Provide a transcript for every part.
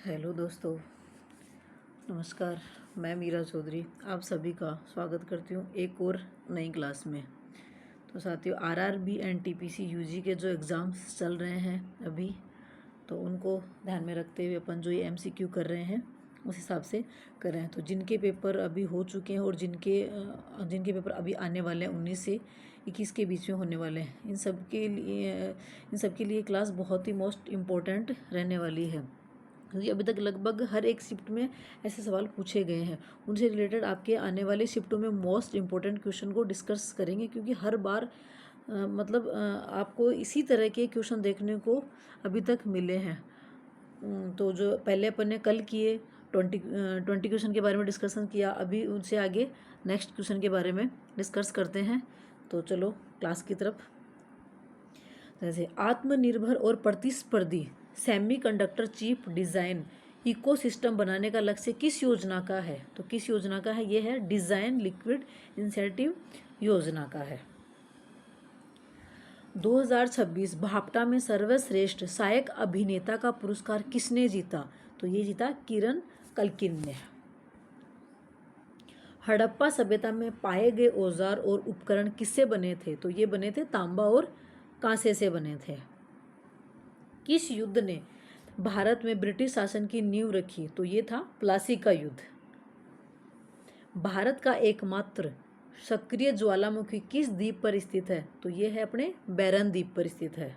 Hello दोस्तों, नमस्कार। मैं मीरा चौधरी आप सभी का स्वागत करती हूँ एक और नई क्लास में। तो साथियों, आरआरबी एनटीपीसी यूजी के जो एग्ज़ाम्स चल रहे हैं अभी, तो उनको ध्यान में रखते हुए अपन जो ये एमसीक्यू कर रहे हैं उस हिसाब से कर रहे हैं। तो जिनके पेपर अभी हो चुके हैं और जिनके पेपर अभी आने वाले हैं 19 से 21 के बीच में होने वाले हैं, इन सब के लिए क्लास बहुत ही मोस्ट इम्पोर्टेंट रहने वाली है, क्योंकि अभी तक लगभग हर एक शिफ्ट में ऐसे सवाल पूछे गए हैं। उनसे रिलेटेड आपके आने वाले शिफ्टों में मोस्ट इम्पोर्टेंट क्वेश्चन को डिस्कस करेंगे, क्योंकि हर बार आपको इसी तरह के क्वेश्चन देखने को अभी तक मिले हैं। तो जो पहले अपन ने कल किए 20 क्वेश्चन के बारे में डिस्कशन किया, अभी उनसे आगे नेक्स्ट क्वेश्चन के बारे में डिस्कस करते हैं। तो चलो क्लास की तरफ। जैसे आत्मनिर्भर और प्रतिस्पर्धी सेमीकंडक्टर चिप डिज़ाइन इकोसिस्टम बनाने का लक्ष्य किस योजना का है? तो किस योजना का है? ये है डिज़ाइन लिक्विड इंसेंटिव योजना का है। 2026 भाप्टा में सर्वश्रेष्ठ सहायक अभिनेता का पुरस्कार किसने जीता? तो ये जीता किरण कल्किन ने। हड़प्पा सभ्यता में पाए गए औजार और उपकरण किससे बने थे? तो ये बने थे तांबा और कांसे से बने थे। किस युद्ध ने भारत में ब्रिटिश शासन की नींव रखी? तो ये था प्लासी का युद्ध। भारत का एकमात्र सक्रिय ज्वालामुखी किस द्वीप पर स्थित है? तो ये है अपने बैरन द्वीप पर स्थित है।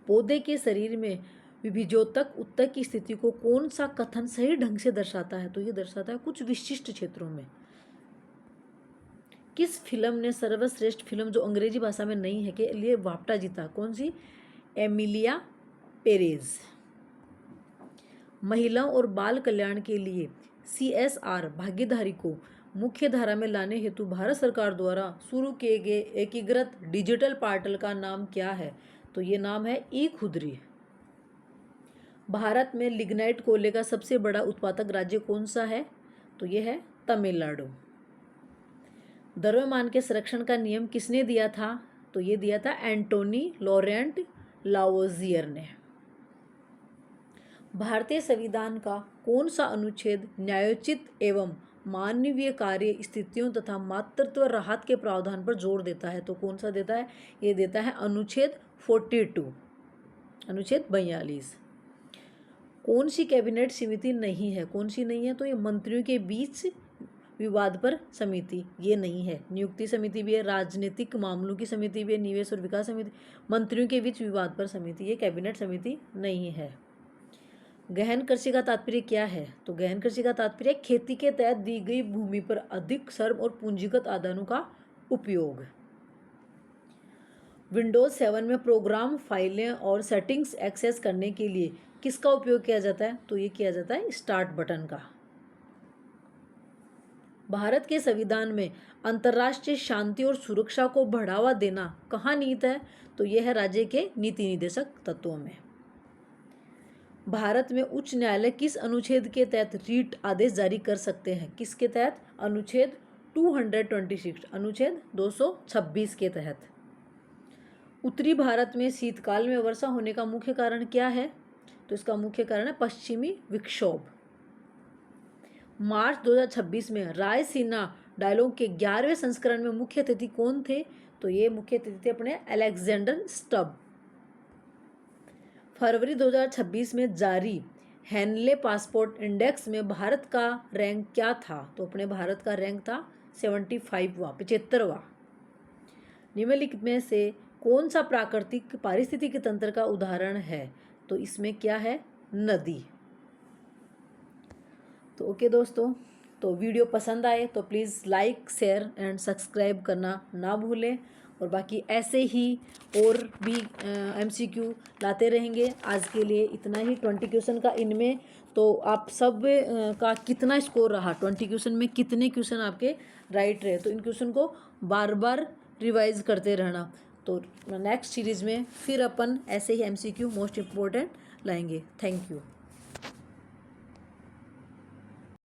पौधे के शरीर में विभिजोतक उत्तक की स्थिति को कौन सा कथन सही ढंग से दर्शाता है? तो ये दर्शाता है कुछ विशिष्ट क्षेत्रों में। किस फिल्म ने सर्वश्रेष्ठ फिल्म जो अंग्रेजी भाषा में नहीं है के लिए बाफ्टा जीता? कौन सी? Emilia Perez. महिलाओं और बाल कल्याण के लिए CSR भागीदारी को मुख्य धारा में लाने हेतु भारत सरकार द्वारा शुरू किए गए एकीकृत डिजिटल पोर्टल का नाम क्या है? तो ये नाम है ई-खुदरी। भारत में लिग्नाइट कोयले का सबसे बड़ा उत्पादक राज्य कौन सा है? तो ये है तमिलनाडु। द्रव्यमान के संरक्षण का नियम किसने दिया था? तो ये दिया था एंटोनी लॉरेंट लावोजियर ने। भारतीय संविधान का कौन सा अनुच्छेद न्यायोचित एवं मानवीय कार्य स्थितियों तथा मातृत्व राहत के प्रावधान पर जोर देता है? तो कौन सा देता है? ये देता है अनुच्छेद 42, अनुच्छेद 42। कौन सी कैबिनेट समिति नहीं है? कौन सी नहीं है? तो ये मंत्रियों के बीच विवाद पर समिति ये नहीं है। नियुक्ति समिति भी है, राजनीतिक मामलों की समिति भी है, निवेश और विकास समिति। मंत्रियों के बीच विवाद पर समिति ये कैबिनेट समिति नहीं है। गहन कृषि का तात्पर्य क्या है? तो गहन कृषि का तात्पर्य खेती के तहत दी गई भूमि पर अधिक श्रम और पूंजीगत आदानों का उपयोग। विंडोज 7 में प्रोग्राम फाइलें और सेटिंग्स एक्सेस करने के लिए किसका उपयोग किया जाता है? तो ये किया जाता है स्टार्ट बटन का। भारत के संविधान में अंतर्राष्ट्रीय शांति और सुरक्षा को बढ़ावा देना कहाँ निहित है? तो यह है राज्य के नीति निर्देशक तत्वों में। भारत में उच्च न्यायालय किस अनुच्छेद के तहत रीट आदेश जारी कर सकते हैं? किसके तहत? अनुच्छेद 226, अनुच्छेद 226 के तहत। उत्तरी भारत में शीतकाल में वर्षा होने का मुख्य कारण क्या है? तो इसका मुख्य कारण है पश्चिमी विक्षोभ। मार्च 2026 में रायसीना डायलॉग के 11वें संस्करण में मुख्य अतिथि कौन थे? तो ये मुख्य अतिथि थे अपने अलेक्जेंडर स्टब। फरवरी 2026 में जारी हेनले पासपोर्ट इंडेक्स में भारत का रैंक क्या था? तो अपने भारत का रैंक था 75वां। निम्नलिखित में से कौन सा प्राकृतिक पारिस्थितिकी तंत्र का उदाहरण है? तो इसमें क्या है? नदी। तो ओके दोस्तों, तो वीडियो पसंद आए तो please like, share and subscribe करना ना भूलें। और बाकी ऐसे ही और भी MCQ लाते रहेंगे। आज के लिए इतना ही। 20 क्वेश्चन का इनमें तो आप सब का कितना स्कोर रहा, 20 क्वेश्चन में कितने क्वेश्चन आपके राइट रहे, तो इन क्वेश्चन को बार बार रिवाइज करते रहना। तो नेक्स्ट सीरीज़ में फिर अपन ऐसे ही MCQ मोस्ट इम्पोर्टेंट लाएंगे। Thank you.